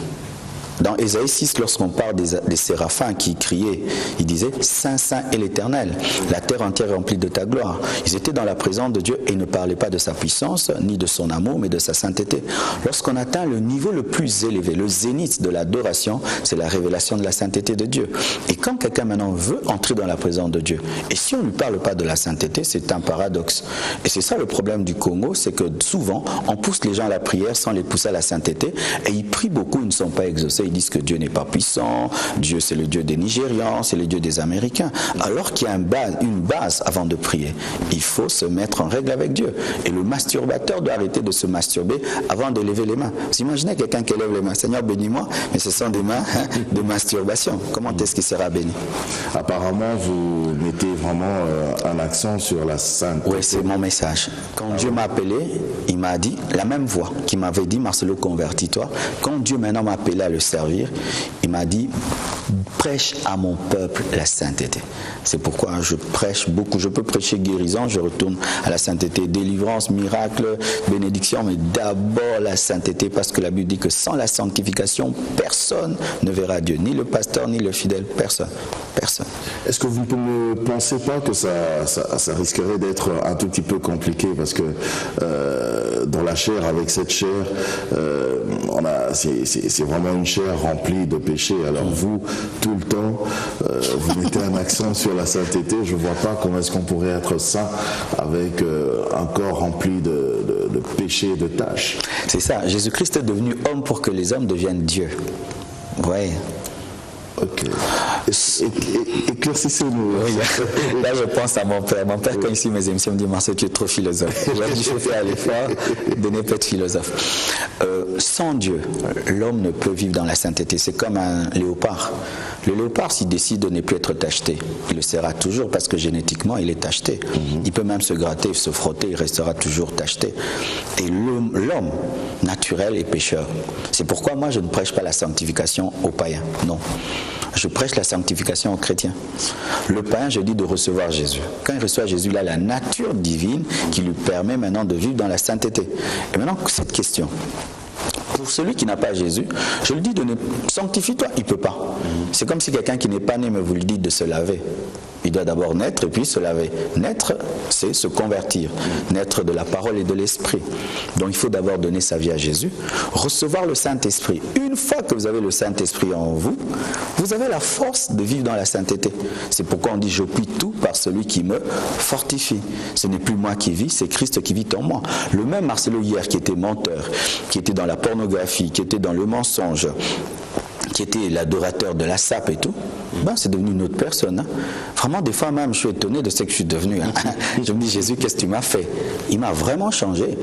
Speaker 2: Dans Ésaïe 6, lorsqu'on parle des séraphins qui criaient, ils disaient « Saint, Saint est l'Éternel, la terre entière est remplie de ta gloire ». Ils étaient dans la présence de Dieu et ne parlaient pas de sa puissance, ni de son amour, mais de sa sainteté. Lorsqu'on atteint le niveau le plus élevé, le zénith de l'adoration, c'est la révélation de la sainteté de Dieu. Et quand quelqu'un maintenant veut entrer dans la présence de Dieu, et si on ne lui parle pas de la sainteté, c'est un paradoxe. Et c'est ça le problème du Congo, c'est que souvent, on pousse les gens à la prière sans les pousser à la sainteté, et ils prient beaucoup, ils ne sont pas exaucés. ils disent que Dieu n'est pas puissant, Dieu c'est le Dieu des Nigérians, c'est le Dieu des Américains. Alors qu'il y a une base avant de prier. Il faut se mettre en règle avec Dieu. Et le masturbateur doit arrêter de se masturber avant de lever les mains. Vous imaginez quelqu'un qui lève les mains, Seigneur bénis-moi, mais ce sont des mains de masturbation. Comment est-ce qu'il sera béni?
Speaker 1: Apparemment, vous mettez vraiment un accent sur la sainteté.
Speaker 2: Oui, c'est mon message. Quand Dieu m'a appelé, il m'a dit, la même voix qui m'avait dit, Marcelo, convertis-toi. Quand Dieu maintenant m'a appelé à le servir, il m'a dit, prêche à mon peuple la sainteté. C'est pourquoi je prêche beaucoup. Je peux prêcher guérison, je retourne à la sainteté, délivrance, miracle, bénédiction, mais d'abord la sainteté, parce que la Bible dit que sans la sanctification, personne ne verra Dieu, ni le pasteur, ni le fidèle, personne. Personne.
Speaker 1: Est-ce que vous ne pensez pas que ça risquerait d'être un tout petit peu compliqué, parce que dans la chair, avec cette chair, c'est vraiment une chair remplie de péchés. Alors vous, tout le temps, vous mettez un accent sur la sainteté. Je ne vois pas comment est-ce qu'on pourrait être saint avec un corps rempli de péchés et de tâches.
Speaker 2: C'est ça. Jésus-Christ est devenu homme pour que les hommes deviennent Dieu. Ouais.
Speaker 1: Ok. Éclaircissez-nous.
Speaker 2: Oui, là, je pense à mon père. Mon père, quand il suit mes émissions, me dit, Marcel, tu es trop philosophe. Je fais l'effort de ne pas être philosophe. Sans Dieu, l'homme ne peut vivre dans la sainteté. C'est comme un léopard. Le léopard, s'il décide de ne plus être tacheté, il le sera toujours parce que génétiquement, il est tacheté. Il peut même se gratter, se frotter, il restera toujours tacheté. Et l'homme naturel est pécheur. C'est pourquoi moi, je ne prêche pas la sanctification aux païens. Non. Je prêche la sanctification aux chrétiens. Le païen, je dis de recevoir Jésus. Quand il reçoit Jésus, il a la nature divine qui lui permet maintenant de vivre dans la sainteté. Et maintenant, cette question. Pour celui qui n'a pas Jésus, je lui dis de ne sanctifie-toi, il ne peut pas. C'est comme si quelqu'un qui n'est pas né, mais vous lui dites de se laver. Il doit d'abord naître et puis se laver. Naître, c'est se convertir. Naître de la parole et de l'esprit. Donc il faut d'abord donner sa vie à Jésus. Recevoir le Saint-Esprit. Une fois que vous avez le Saint-Esprit en vous, vous avez la force de vivre dans la sainteté. C'est pourquoi on dit je puis tout par celui qui me fortifie. Ce n'est plus moi qui vis, c'est Christ qui vit en moi. Le même Marcelo hier qui était menteur, qui était dans la pornographie, qui était dans le mensonge, qui était l'adorateur de la sape et tout, c'est devenu une autre personne. Vraiment, des fois même, je suis étonné de ce que je suis devenu. Je me dis, Jésus, qu'est-ce que tu m'as fait? Il m'a vraiment changé.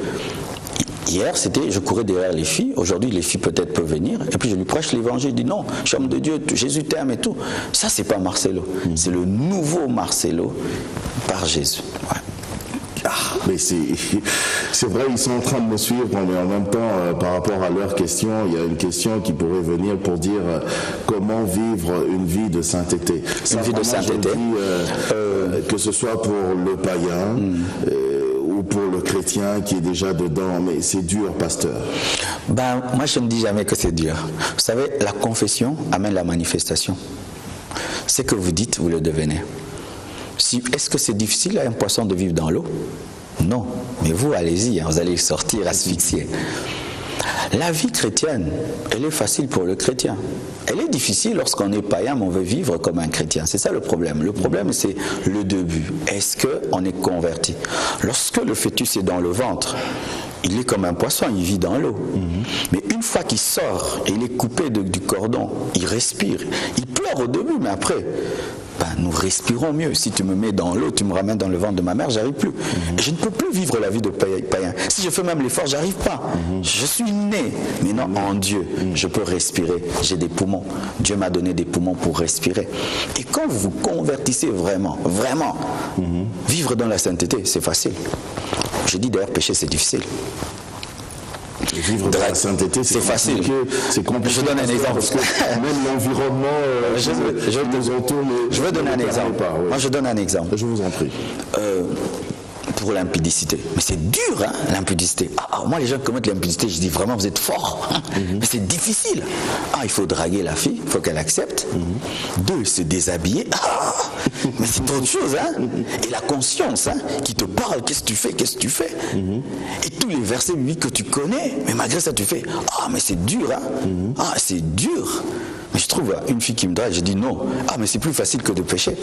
Speaker 2: Hier, je courais derrière les filles. Aujourd'hui, les filles peut-être peuvent venir. Et puis, je lui prêche l'évangile. Je dis, non, je suis homme de Dieu, Jésus t'aime et tout. Ça, c'est pas Marcelo. C'est le nouveau Marcelo par Jésus. Ouais.
Speaker 1: Mais c'est vrai, ils sont en train de me suivre, mais en même temps, par rapport à leur question, il y a une question qui pourrait venir pour dire comment vivre une vie de sainteté.
Speaker 2: Une vie de sainteté.
Speaker 1: Que ce soit pour le païen ou pour le chrétien qui est déjà dedans, mais c'est dur, pasteur.
Speaker 2: Moi, je ne dis jamais que c'est dur. Vous savez, la confession amène la manifestation. Ce que vous dites, vous le devenez. Est-ce que c'est difficile à un poisson de vivre dans l'eau? Non. Mais vous, allez-y, vous allez sortir asphyxié. La vie chrétienne, elle est facile pour le chrétien. Elle est difficile lorsqu'on est païen, mais on veut vivre comme un chrétien. C'est ça le problème. Le problème, c'est le début. Est-ce qu'on est converti? Lorsque le fœtus est dans le ventre, il est comme un poisson, il vit dans l'eau. Mais une fois qu'il sort et il est coupé du cordon, il respire. Il pleure au début, mais après... nous respirons mieux. Si tu me mets dans l'eau, tu me ramènes dans le ventre de ma mère, j'arrive plus. Je ne peux plus vivre la vie de païen. Si je fais même l'effort, j'arrive pas. Je suis né. Mais non, en Dieu, je peux respirer. J'ai des poumons. Dieu m'a donné des poumons pour respirer. Et quand vous vous convertissez vraiment, vivre dans la sainteté, c'est facile. Je dis d'ailleurs, pécher, c'est difficile.
Speaker 1: Vivre dans la sainteté,
Speaker 2: c'est facile.
Speaker 1: C'est compliqué.
Speaker 2: Je donne un exemple.
Speaker 1: Parce que même l'environnement nous entoure.
Speaker 2: Je veux donner un exemple. Moi, je donne un exemple.
Speaker 1: Je vous en prie.
Speaker 2: Pour l'impudicité. Mais c'est dur, l'impudicité. Moi, les gens qui commettent l'impudicité, je dis vraiment, vous êtes forts. Mais c'est difficile. Il faut draguer la fille, il faut qu'elle accepte. 2, se déshabiller. Mais c'est autre chose. Et la conscience qui te parle, qu'est-ce que tu fais? Et tous les versets bibliques que tu connais, mais malgré ça, tu fais, mais c'est dur. C'est dur. Mais je trouve une fille qui me drague, je dis non. Ah, mais c'est plus facile que de pécher.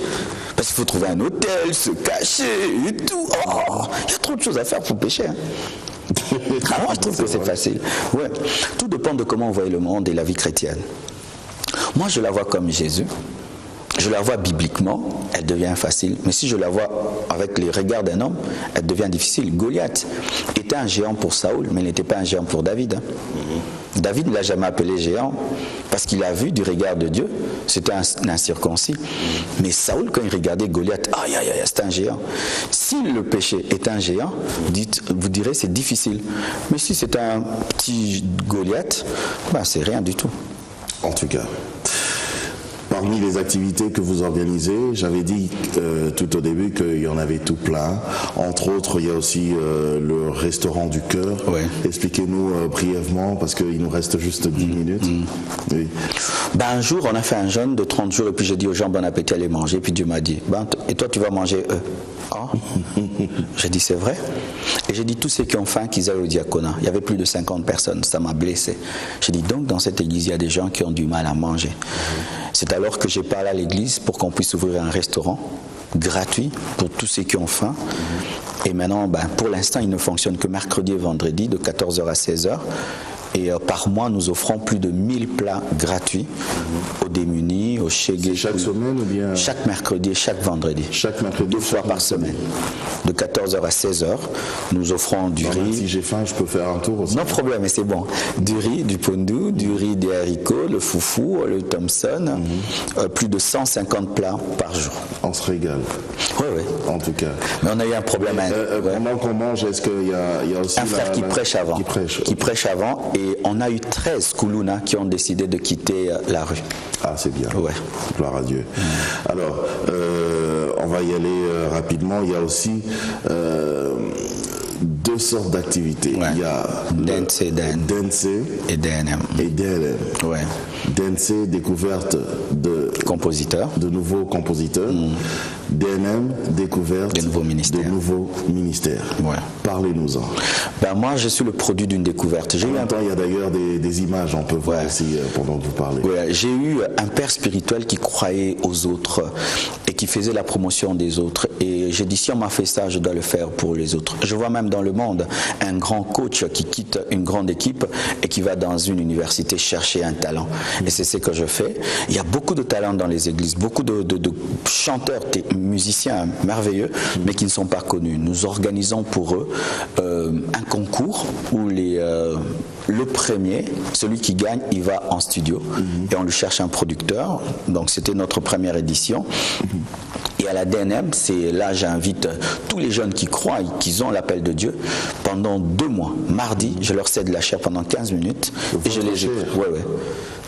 Speaker 2: Parce qu'il faut trouver un hôtel, se cacher et tout. Oh, il y a trop de choses à faire pour pécher. Hein. Ah, moi, je trouve que c'est facile. Ouais. Tout dépend de comment on voit le monde et la vie chrétienne. Moi, je la vois comme Jésus. Je la vois bibliquement, elle devient facile. Mais si je la vois avec les regards d'un homme, elle devient difficile. Goliath était un géant pour Saoul, mais il n'était pas un géant pour David. Hein. David ne l'a jamais appelé géant parce qu'il a vu du regard de Dieu. C'était un incirconcis. Mais Saoul, quand il regardait Goliath, aïe, aïe, aïe, c'est un géant. Si le péché est un géant, vous direz c'est difficile. Mais si c'est un petit Goliath, ben, c'est rien du tout.
Speaker 1: En tout cas. Parmi les activités que vous organisez, j'avais dit tout au début qu'il y en avait tout plein. Entre autres, il y a aussi le restaurant du cœur.
Speaker 2: Ouais.
Speaker 1: Expliquez-nous brièvement, parce qu'il nous reste juste 10 minutes. Oui.
Speaker 2: Ben, un jour, on a fait un jeûne de 30 jours et puis j'ai dit aux gens, bon appétit, allez manger. Puis Dieu m'a dit, ben, et toi, tu vas manger eux. Ah. J'ai dit, c'est vrai. Et j'ai dit, tous ceux qui ont faim, qu'ils aillent au diaconat. Il y avait plus de 50 personnes, ça m'a blessé. J'ai dit, donc dans cette église, il y a des gens qui ont du mal à manger. C'est alors que j'ai parlé à l'église pour qu'on puisse ouvrir un restaurant gratuit pour tous ceux qui ont faim. Et maintenant, ben, pour l'instant, il ne fonctionne que mercredi et vendredi de 14h à 16h. Et par mois, nous offrons plus de 1000 plats gratuits aux démunis, aux chégués.
Speaker 1: Chaque semaine ou bien?
Speaker 2: Chaque mercredi et chaque vendredi.
Speaker 1: Chaque mercredi.
Speaker 2: 2 fois par semaine. De 14h à 16h, nous offrons du riz.
Speaker 1: Si j'ai faim, je peux faire un tour aussi.
Speaker 2: Non problème, mais c'est bon. Du riz, du pondu, du riz, des haricots, le foufou, le Thompson. Plus de 150 plats par jour.
Speaker 1: On se régale.
Speaker 2: Oui, oui.
Speaker 1: En tout cas.
Speaker 2: Mais on a eu un problème.
Speaker 1: Pendant qu'on mange, est-ce qu'il y a aussi
Speaker 2: un frère qui prêche avant. Qui prêche avant. Et on a eu 13 Koulouna qui ont décidé de quitter la rue.
Speaker 1: Ah, c'est bien.
Speaker 2: Ouais.
Speaker 1: Gloire à Dieu. Alors, on va y aller rapidement. Il y a aussi 2 sortes d'activités.
Speaker 2: Ouais.
Speaker 1: Il y a
Speaker 2: Dance et DNM.
Speaker 1: Et DNM.
Speaker 2: Ouais.
Speaker 1: Dance, découverte de nouveaux compositeurs. DNM, découverte
Speaker 2: de nouveaux
Speaker 1: ministères.
Speaker 2: Ouais.
Speaker 1: Parlez-nous-en.
Speaker 2: Ben moi, je suis le produit d'une découverte.
Speaker 1: Il y a d'ailleurs des images, on peut voir aussi pendant que vous parlez.
Speaker 2: Ouais, j'ai eu un père spirituel qui croyait aux autres et qui faisait la promotion des autres. Et j'ai dit, si on m'a fait ça, je dois le faire pour les autres. Je vois même dans le monde un grand coach qui quitte une grande équipe et qui va dans une université chercher un talent. Et c'est ce que je fais. Il y a beaucoup de talents dans les églises, beaucoup de chanteurs, musiciens merveilleux, mais qui ne sont pas connus. Nous organisons pour eux un concours où le premier, celui qui gagne, il va en studio et on lui cherche un producteur. Donc c'était notre première édition. Et à la DNM, c'est là j'invite tous les jeunes qui croient et qui ont l'appel de Dieu. Pendant 2 mois, mardi, je leur cède la chair pendant 15 minutes. Et je les écoute. Ouais.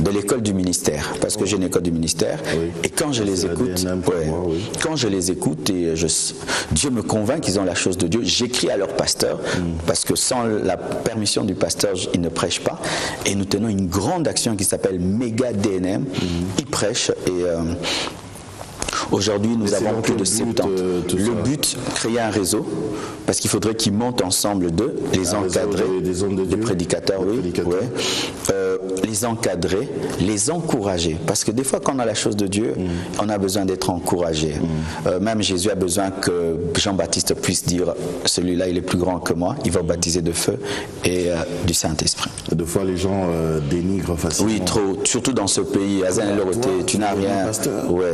Speaker 2: De l'école du ministère, parce que j'ai une école du ministère. Oui. Et quand je les écoute, quand je les écoute et Dieu me convainc qu'ils ont la chose de Dieu, j'écris à leur pasteur, parce que sans la permission du pasteur, ils ne prêchent pas. Et nous tenons une grande action qui s'appelle Méga DNM. Ils prêchent et aujourd'hui, nous avons plus de 70. Le but, créer un réseau, parce qu'il faudrait qu'ils montent ensemble d'eux, les encadrer, des prédicateurs, les encadrer, les encourager. Parce que des fois, quand on a la chose de Dieu, on a besoin d'être encouragé. Même Jésus a besoin que Jean-Baptiste puisse dire, celui-là, il est plus grand que moi, il va baptiser de feu et du Saint-Esprit.
Speaker 1: Des fois, les gens dénigrent facilement.
Speaker 2: Oui, trop. Surtout dans ce pays. Tu n'as rien.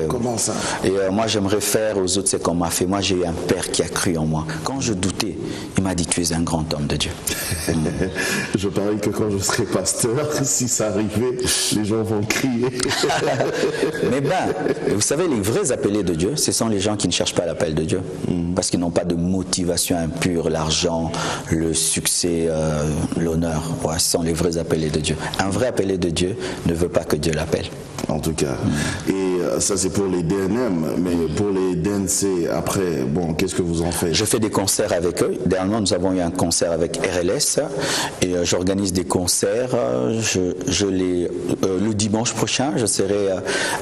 Speaker 1: Comment ça?
Speaker 2: Et moi, j'aimerais faire aux autres ce qu'on m'a fait. Moi, j'ai eu un père qui a cru en moi. Quand je doutais, il m'a dit, tu es un grand homme de Dieu.
Speaker 1: Je parie que quand je serai pasteur, si ça arrivait, les gens vont crier.
Speaker 2: Mais vous savez, les vrais appelés de Dieu, ce sont les gens qui ne cherchent pas l'appel de Dieu. Parce qu'ils n'ont pas de motivation impure, l'argent, le succès, l'honneur. Ouais, ce sont les vrais appelés de Dieu. Un vrai appelé de Dieu ne veut pas que Dieu l'appelle.
Speaker 1: En tout cas. Et ça, c'est pour les DNM, mais pour les DNC, après, qu'est-ce que vous en faites?
Speaker 2: Je fais des concerts avec eux. Dernièrement, nous avons eu un concert avec RLS et j'organise des concerts. Le dimanche prochain, je serai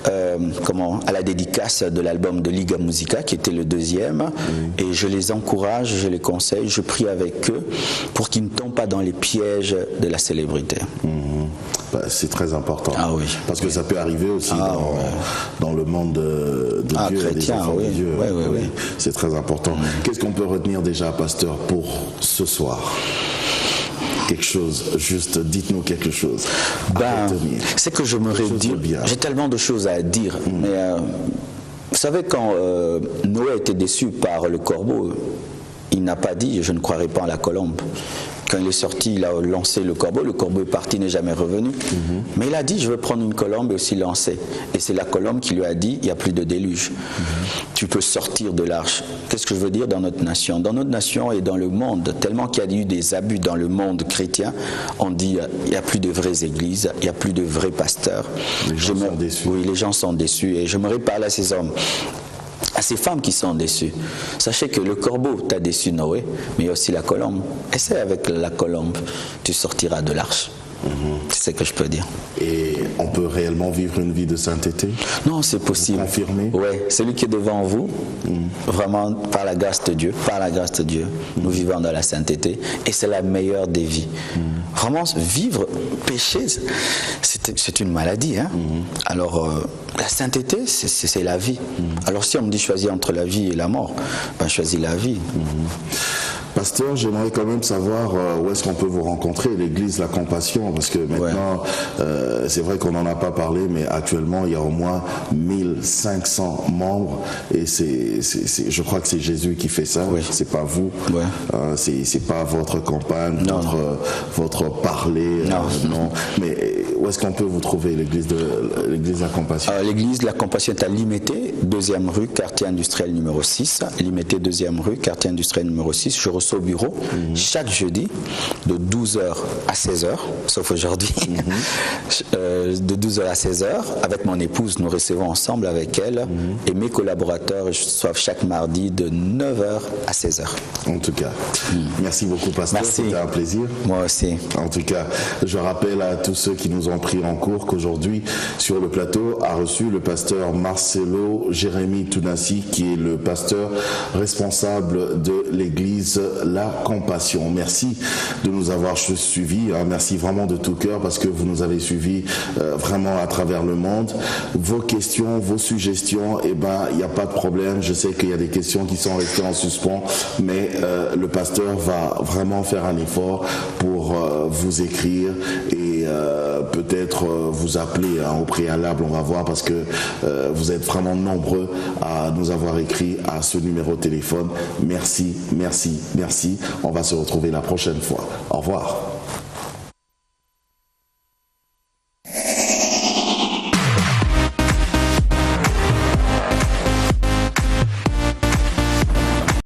Speaker 2: à la dédicace de l'album de Liga Musica, qui était le 2e. Et je les encourage, je les conseille, je prie avec eux pour qu'ils ne tombent pas dans les pièges de la célébrité.
Speaker 1: c'est très important.
Speaker 2: Ah oui.
Speaker 1: Parce que ça peut arriver aussi dans le monde de Dieu,
Speaker 2: chrétien,
Speaker 1: des enfants de Dieu.
Speaker 2: Oui.
Speaker 1: C'est très important. Qu'est-ce qu'on peut retenir déjà, pasteur, pour ce soir? Quelque chose, juste dites-nous quelque chose.
Speaker 2: C'est que je me redis, j'ai tellement de choses à dire, mais vous savez, quand Noé était déçu par le corbeau, il n'a pas dit « je ne croirai pas en la colombe ». Quand il est sorti, il a lancé le corbeau est parti, n'est jamais revenu. Mais il a dit, je veux prendre une colombe et aussi lancer. Et c'est la colombe qui lui a dit, il n'y a plus de déluge. Tu peux sortir de l'arche. Qu'est-ce que je veux dire dans notre nation? Dans notre nation et dans le monde, tellement qu'il y a eu des abus dans le monde chrétien, on dit, il n'y a plus de vraies églises, il n'y a plus de vrais pasteurs.
Speaker 1: Les gens sont déçus.
Speaker 2: Oui, les gens sont déçus. Et j'aimerais parler à ces hommes, à ces femmes qui sont déçues. Sachez que le corbeau t'a déçu, Noé, mais il y a aussi la colombe. Essaie avec la colombe, tu sortiras de l'arche. C'est ce que je peux dire.
Speaker 1: Et on peut réellement vivre une vie de sainteté?
Speaker 2: Non, c'est possible.
Speaker 1: Confirmé?
Speaker 2: Oui, celui qui est devant vous, vraiment par la grâce de Dieu, nous vivons dans la sainteté et c'est la meilleure des vies. Vraiment, vivre, pécher, c'est une maladie. Hein? Alors, la sainteté, c'est la vie. Alors, si on me dit choisir entre la vie et la mort, ben, choisis la vie.
Speaker 1: Pasteur, j'aimerais quand même savoir où est-ce qu'on peut vous rencontrer, l'église La Compassion, parce que maintenant, c'est vrai qu'on n'en a pas parlé, mais actuellement, il y a au moins 1500 membres, et je crois que c'est Jésus qui fait ça, c'est pas vous, c'est pas votre campagne, votre parler, non. Mais où est-ce qu'on peut vous trouver, l'église La Compassion?
Speaker 2: L'église La Compassion est à Limité, 2e rue, quartier industriel numéro 6, Limité, 2e rue, quartier industriel numéro 6, je reçois au bureau chaque jeudi de 12h à 16h, sauf aujourd'hui, de 12h à 16h. Avec mon épouse, nous recevons ensemble avec elle et mes collaborateurs reçoivent chaque mardi de 9h à 16h.
Speaker 1: En tout cas, merci beaucoup, pasteur. C'était un plaisir.
Speaker 2: Moi aussi.
Speaker 1: En tout cas, je rappelle à tous ceux qui nous ont pris en cours qu'aujourd'hui, sur le plateau, a reçu le pasteur Marcelo Jérémy Tounassi, qui est le pasteur responsable de l'église La Compassion. Merci de nous avoir suivis. Merci vraiment de tout cœur parce que vous nous avez suivis vraiment à travers le monde. Vos questions, vos suggestions, il n'y a pas de problème. Je sais qu'il y a des questions qui sont restées en suspens, mais le pasteur va vraiment faire un effort pour vous écrire et peut-être vous appeler au préalable. On va voir parce que vous êtes vraiment nombreux à nous avoir écrit à ce numéro de téléphone. Merci. On va se retrouver la prochaine fois. Au revoir.